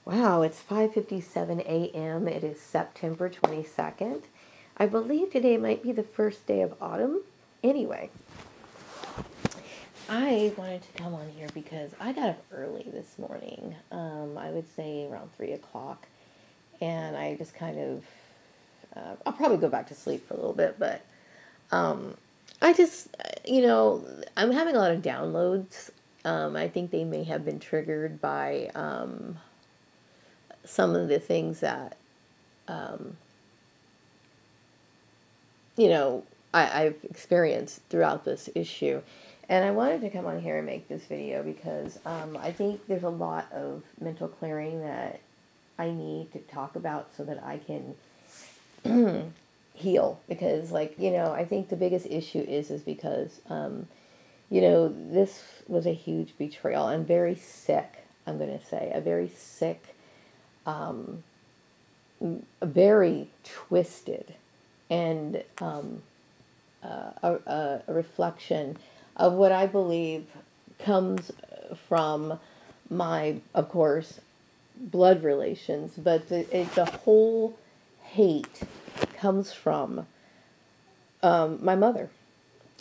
Wow, it's 5:57 a.m. It is September 22nd. I believe today might be the first day of autumn. Anyway, I wanted to come on here because I got up early this morning. I would say around 3 o'clock. And I just kind of, I'll probably go back to sleep for a little bit, but I just, I'm having a lot of downloads. I think they may have been triggered by some of the things that, I've experienced throughout this issue. And I wanted to come on here and make this video because I think there's a lot of mental clearing that I need to talk about so that I can heal. Because, I think the biggest issue is because, this was a huge betrayal. I'm very sick, I'm going to say. A very sick, very twisted, and a reflection of what I believe comes from my, of course, blood relations, but the whole hate comes from my mother.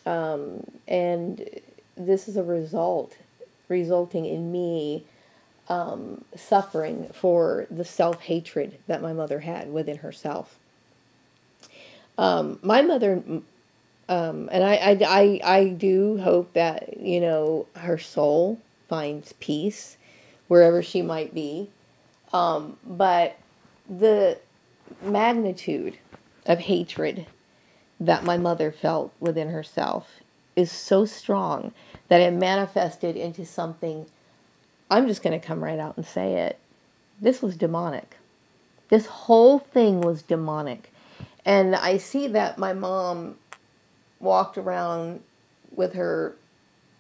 And this is a resulting in me suffering for the self-hatred that my mother had within herself. My mother, and I do hope that, her soul finds peace wherever she might be. But the magnitude of hatred that my mother felt within herself is so strong that it manifested into something. I'm just going to come right out and say it. This was demonic. This whole thing was demonic. And I see that my mom walked around with her,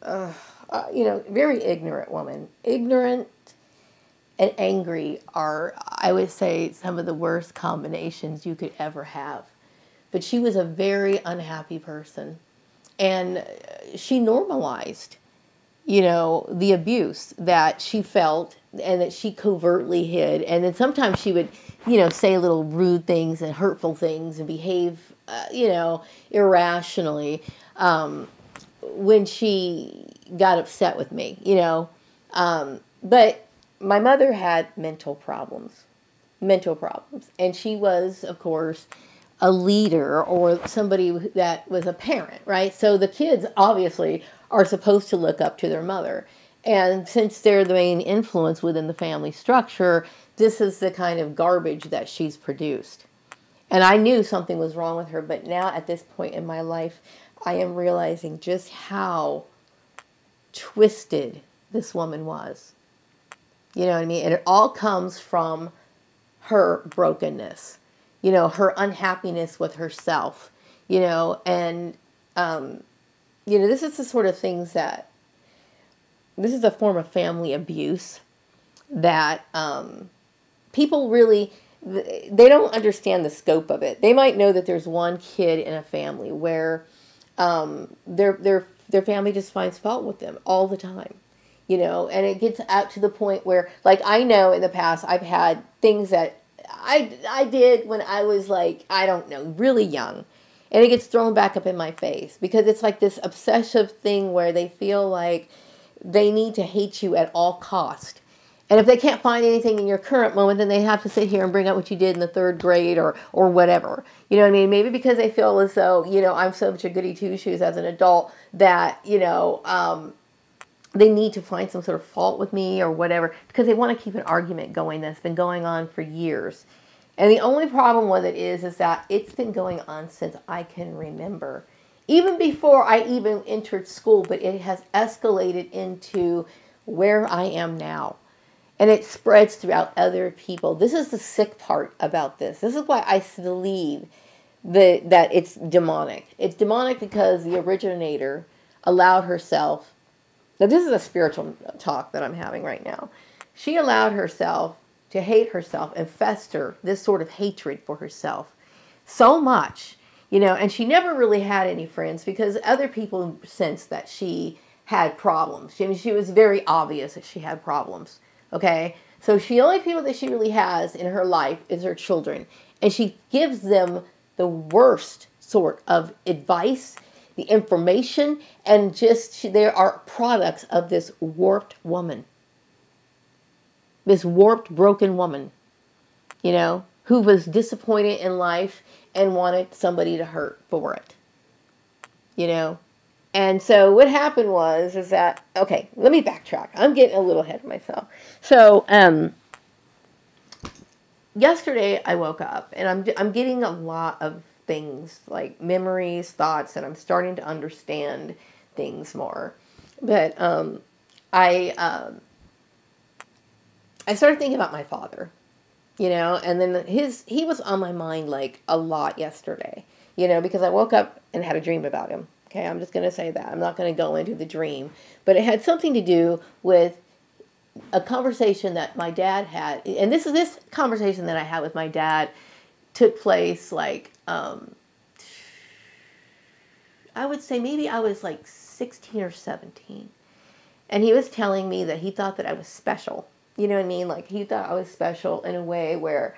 very ignorant woman. Ignorant and angry are, I would say, some of the worst combinations you could ever have. But she was a very unhappy person. And she normalized, the abuse that she felt and that she covertly hid. And then sometimes she would, say little rude things and hurtful things and behave, irrationally when she got upset with me, But my mother had mental problems. And she was, of course, a leader or somebody that was a parent, right? So the kids obviously are supposed to look up to their mother. And since they're the main influence within the family structure, this is the kind of garbage that she's produced. And I knew something was wrong with her, but now at this point in my life, I am realizing just how twisted this woman was. You know what I mean? And it all comes from her brokenness, her unhappiness with herself, and, this is the sort of things that, this is a form of family abuse that people really, they don't understand the scope of it. They might know that there's one kid in a family where their family just finds fault with them all the time. And it gets out to the point where, I know in the past I've had things that I did when I was really young. And it gets thrown back up in my face because it's like this obsessive thing where they feel like they need to hate you at all cost. And if they can't find anything in your current moment, then they have to sit here and bring up what you did in the 3rd grade or whatever. You know what I mean? Maybe because they feel as though, I'm such a goody two-shoes as an adult that, they need to find some sort of fault with me or whatever because they want to keep an argument going that's been going on for years. And the only problem with it is that it's been going on since I can remember. Even before I even entered school, but it has escalated into where I am now. And it spreads throughout other people. This is the sick part about this. This is why I believe that it's demonic. It's demonic because the originator allowed herself. Now, this is a spiritual talk that I'm having right now. She allowed herself to hate herself and fester this sort of hatred for herself so much, and she never really had any friends because other people sensed that she had problems. I mean, she was very obvious that she had problems, okay? So the only people that she really has in her life is her children. And she gives them the worst sort of advice, the information, and they are products of this warped woman. This warped, broken woman, you know, who was disappointed in life and wanted somebody to hurt for it, you know. And so what happened is that, okay, let me backtrack. I'm getting a little ahead of myself. So, yesterday I woke up and I'm getting a lot of things like memories, thoughts, and I'm starting to understand things more. But I started thinking about my father, you know, and then he was on my mind like a lot yesterday, you know, because I woke up and had a dream about him. Okay, I'm just going to say that. I'm not going to go into the dream, but it had something to do with a conversation that my dad had, and this conversation that I had with my dad took place like I would say maybe I was like 16 or 17, and he was telling me that he thought that I was special. You know what I mean? Like he thought I was special in a way where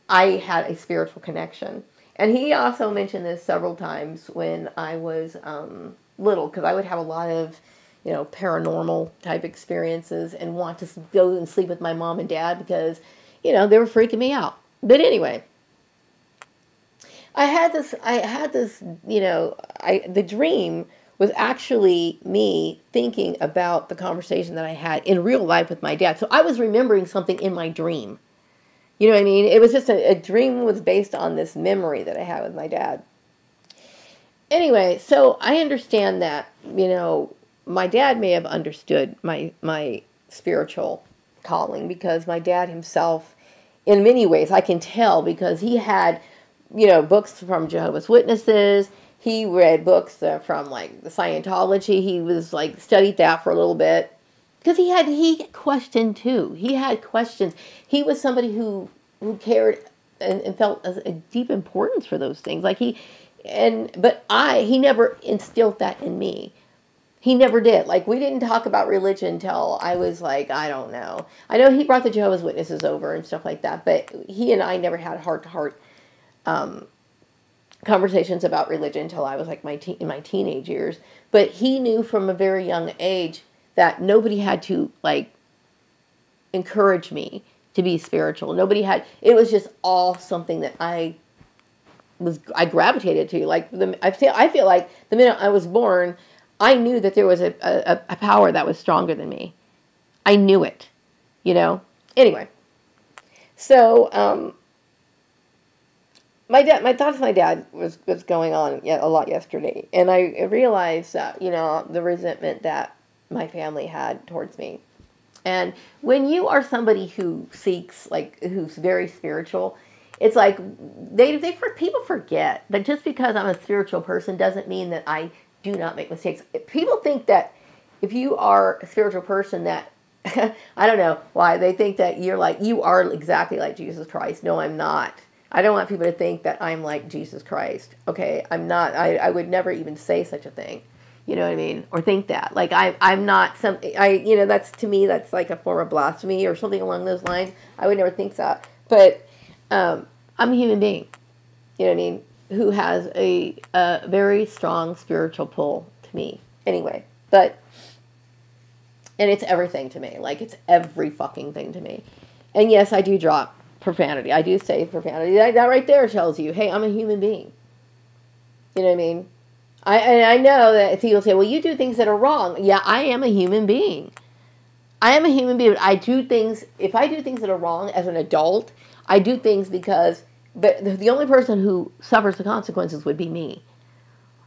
I had a spiritual connection. And he also mentioned this several times when I was little, because I would have a lot of, you know, paranormal type experiences and want to go and sleep with my mom and dad because, you know, they were freaking me out. But anyway, I had this, you know, the dream was actually me thinking about the conversation that I had in real life with my dad. So I was remembering something in my dream. You know what I mean? It was just a dream was based on this memory that I had with my dad. Anyway, so I understand that, you know, my dad may have understood my spiritual calling because my dad himself, in many ways, I can tell because he had, you know, books from Jehovah's Witnesses. He read books from like the Scientology. He was like studied that for a little bit. Because he questioned too. He had questions. He was somebody who cared and felt a deep importance for those things. Like he never instilled that in me. He never did. Like we didn't talk about religion until I was like, I don't know. I know he brought the Jehovah's Witnesses over and stuff like that, but he and I never had heart-to-heart conversations about religion until I was like in my teenage years. But he knew from a very young age that nobody had to like encourage me to be spiritual. Nobody had. It was just all something that I gravitated to. Like I feel like the minute I was born, I knew that there was a power that was stronger than me. I knew it, you know. Anyway, so my thoughts of my dad was going on a lot yesterday, and I realized that, you know, the resentment that my family had towards me. And when you are somebody who seeks, like, who's very spiritual, it's like people forget that just because I'm a spiritual person doesn't mean that I do not make mistakes. People think that if you are a spiritual person that I don't know why they think that you are exactly like Jesus Christ. No, I'm not. I don't want people to think that I'm like Jesus Christ. Okay, I'm not. I would never even say such a thing. You know what I mean? Or think that. Like, I'm not something, you know, that's, to me, that's like a form of blasphemy or something along those lines. I would never think that. But I'm a human being, you know what I mean, who has a very strong spiritual pull to me. Anyway, and it's everything to me. Like, it's every fucking thing to me. And yes, I do drop profanity. I do say profanity. That right there tells you, hey, I'm a human being. You know what I mean? I know that people say, well, you do things that are wrong. Yeah, I am a human being. I am a human being. But I do things, if I do things that are wrong as an adult, I do things but the only person who suffers the consequences would be me.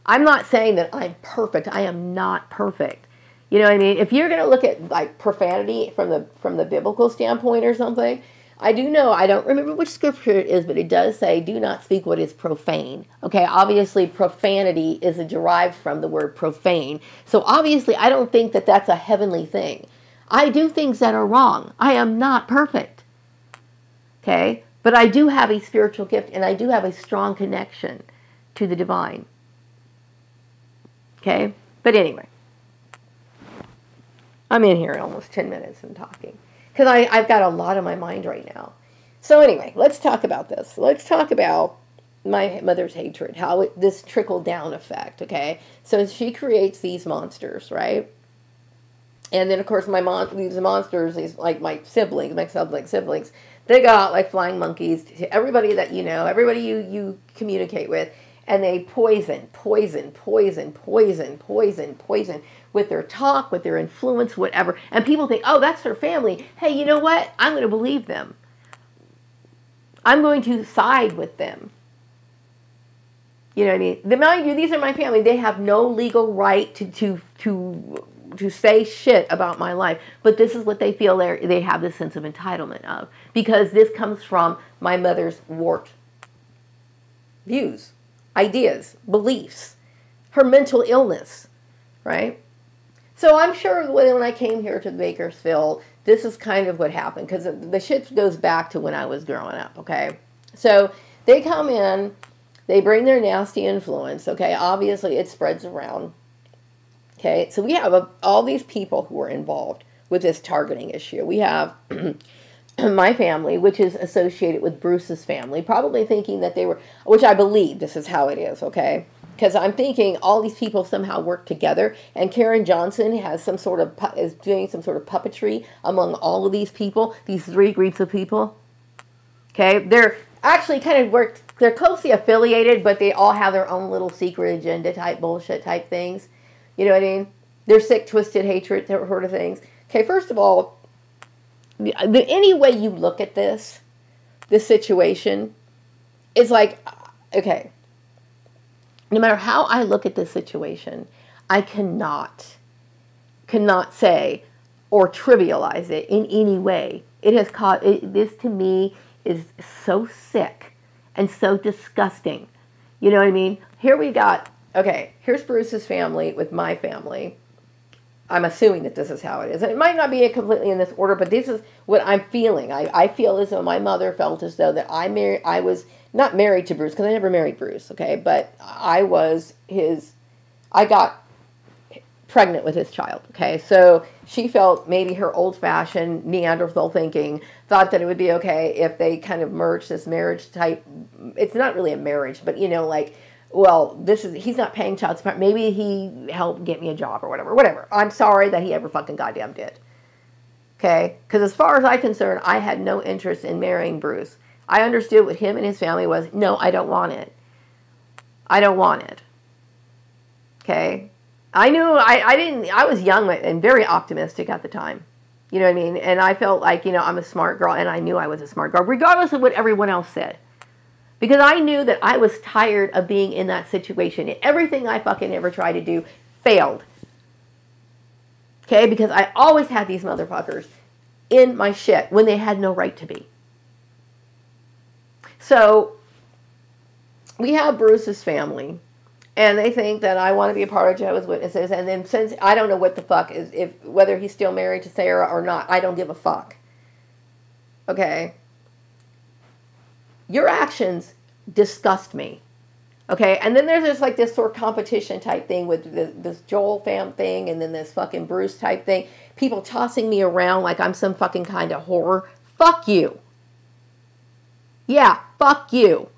I'm not saying that I'm perfect. I am not perfect. You know what I mean? If you're going to look at like profanity from the biblical standpoint or something, I do know, I don't remember which scripture it is, but it does say, do not speak what is profane. Okay, obviously profanity is derived from the word profane. So obviously I don't think that that's a heavenly thing. I do things that are wrong. I am not perfect. Okay, but I do have a spiritual gift and I do have a strong connection to the divine. Okay, but anyway, I'm in here almost 10 minutes and talking. Because I've got a lot on my mind right now. So anyway, let's talk about this. Let's talk about my mother's hatred, how this trickle-down effect, okay? So she creates these monsters, right? And then, of course, these monsters, these, like my siblings, they go out like flying monkeys to everybody that you know, everybody you communicate with, and they poison with their talk, with their influence, whatever. And people think, oh, that's their family. Hey, you know what? I'm going to believe them. I'm going to side with them. You know what I mean? Mind you, these are my family. They have no legal right to say shit about my life. But this is what they feel they have this sense of entitlement of. Because this comes from my mother's warped views, ideas, beliefs, her mental illness, right? So I'm sure when I came here to Bakersfield, this is kind of what happened, because the shit goes back to when I was growing up, okay? So they come in, they bring their nasty influence, okay? Obviously, it spreads around, okay? So we have all these people who are involved with this targeting issue. We have my family, which is associated with Bruce's family, probably thinking that they were, which I believe this is how it is, okay? Because I'm thinking all these people somehow work together, and Karen Johnson has is doing some sort of puppetry among all of these people, these three groups of people. Okay, they're actually they're closely affiliated, but they all have their own little secret agenda type bullshit type things. You know what I mean? They're sick, twisted hatred sort of things. Okay, first of all, any way you look at this situation is like, okay, no matter how I look at this situation, I cannot say or trivialize it in any way. It has caused, this to me is so sick and so disgusting. You know what I mean? Here we got, okay, here's Bruce's family with my family. I'm assuming that this is how it is. And it might not be completely in this order, but this is what I'm feeling. I feel as though my mother felt as though that I was not married to Bruce, because I never married Bruce, okay? But I got pregnant with his child, okay? So she felt maybe her old-fashioned Neanderthal thinking, thought that it would be okay if they kind of merged this marriage type. It's not really a marriage, but, you know, like, well, he's not paying child support. Maybe he helped get me a job or whatever. I'm sorry that he ever fucking goddamn did. Okay? Because as far as I'm concerned, I had no interest in marrying Bruce. I understood what him and his family was. No, I don't want it. I don't want it. Okay? I knew, I was young and very optimistic at the time. You know what I mean? And I felt like, you know, I'm a smart girl, and I knew I was a smart girl, regardless of what everyone else said. Because I knew that I was tired of being in that situation. And everything I fucking ever tried to do failed. Okay? Because I always had these motherfuckers in my shit when they had no right to be. So, we have Bruce's family, and they think that I want to be a part of Jehovah's Witnesses, and then since I don't know what the fuck is, whether he's still married to Sarah or not, I don't give a fuck. Okay? Your actions disgust me. Okay? And then there's this sort of competition type thing with this Joel fam thing, and then this fucking Bruce type thing. People tossing me around like I'm some fucking kind of whore. Fuck you. Yeah, fuck you.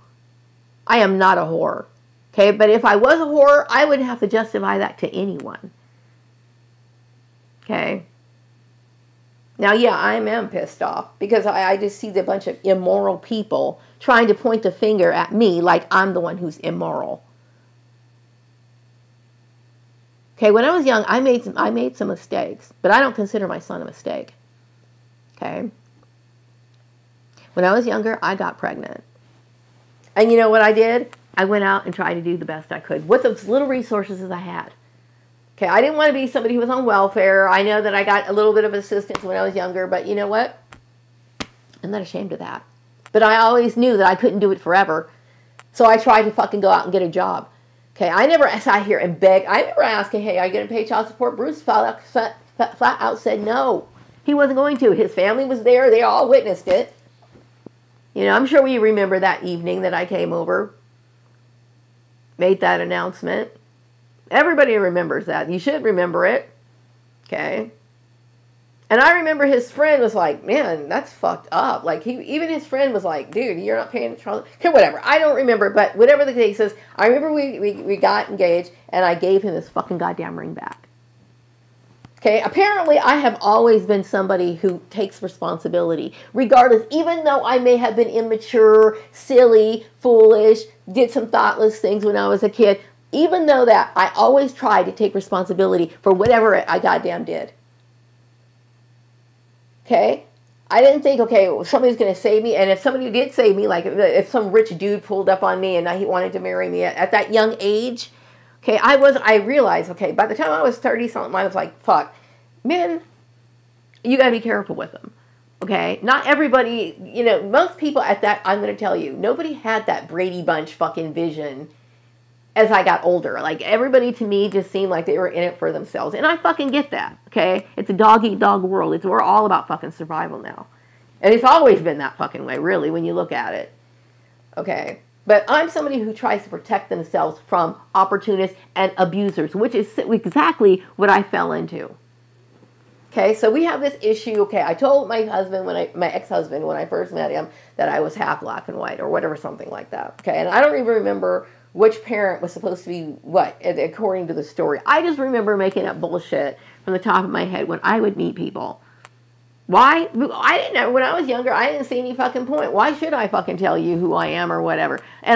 I am not a whore. Okay, but if I was a whore, I wouldn't have to justify that to anyone. Okay? Now, yeah, I am pissed off because I just see the bunch of immoral people trying to point the finger at me like I'm the one who's immoral. Okay, when I was young, I made some mistakes, but I don't consider my son a mistake. Okay? When I was younger, I got pregnant. And you know what I did? I went out and tried to do the best I could with those little resources as I had. Okay, I didn't want to be somebody who was on welfare. I know that I got a little bit of assistance when I was younger, but you know what? I'm not ashamed of that. But I always knew that I couldn't do it forever. So I tried to fucking go out and get a job. Okay, I never sat here and begged. I never asked, hey, are you going to pay child support? Bruce flat out said no. He wasn't going to. His family was there. They all witnessed it. You know, I'm sure we remember that evening that I came over, made that announcement. Everybody remembers that. You should remember it. Okay? And I remember his friend was like, man, that's fucked up. Like, even his friend was like, dude, you're not paying attention. Okay, whatever. I don't remember, but whatever the case is, I remember we got engaged, and I gave him this fucking goddamn ring back. Okay, apparently I have always been somebody who takes responsibility, regardless, even though I may have been immature, silly, foolish, did some thoughtless things when I was a kid. Even though that, I always tried to take responsibility for whatever I goddamn did. Okay? I didn't think, okay, well, somebody's going to save me. And if somebody did save me, like if some rich dude pulled up on me and he wanted to marry me at that young age, okay, I realized, okay, by the time I was 30-something, I was like, fuck, men, you got to be careful with them. Okay? Not everybody, you know, most people at that, I'm going to tell you, nobody had that Brady Bunch fucking vision as I got older. Like, everybody to me just seemed like they were in it for themselves. And I fucking get that, okay? It's a dog-eat-dog world. We're all about fucking survival now. And it's always been that fucking way, really, when you look at it. Okay? But I'm somebody who tries to protect themselves from opportunists and abusers, which is exactly what I fell into. Okay, so we have this issue. Okay, I told my husband, my ex-husband, when I first met him, that I was half black and white or whatever, something like that. Okay, and I don't even remember which parent was supposed to be what, according to the story. I just remember making up bullshit from the top of my head when I would meet people. Why? I didn't know. When I was younger, I didn't see any fucking point. Why should I fucking tell you who I am or whatever? And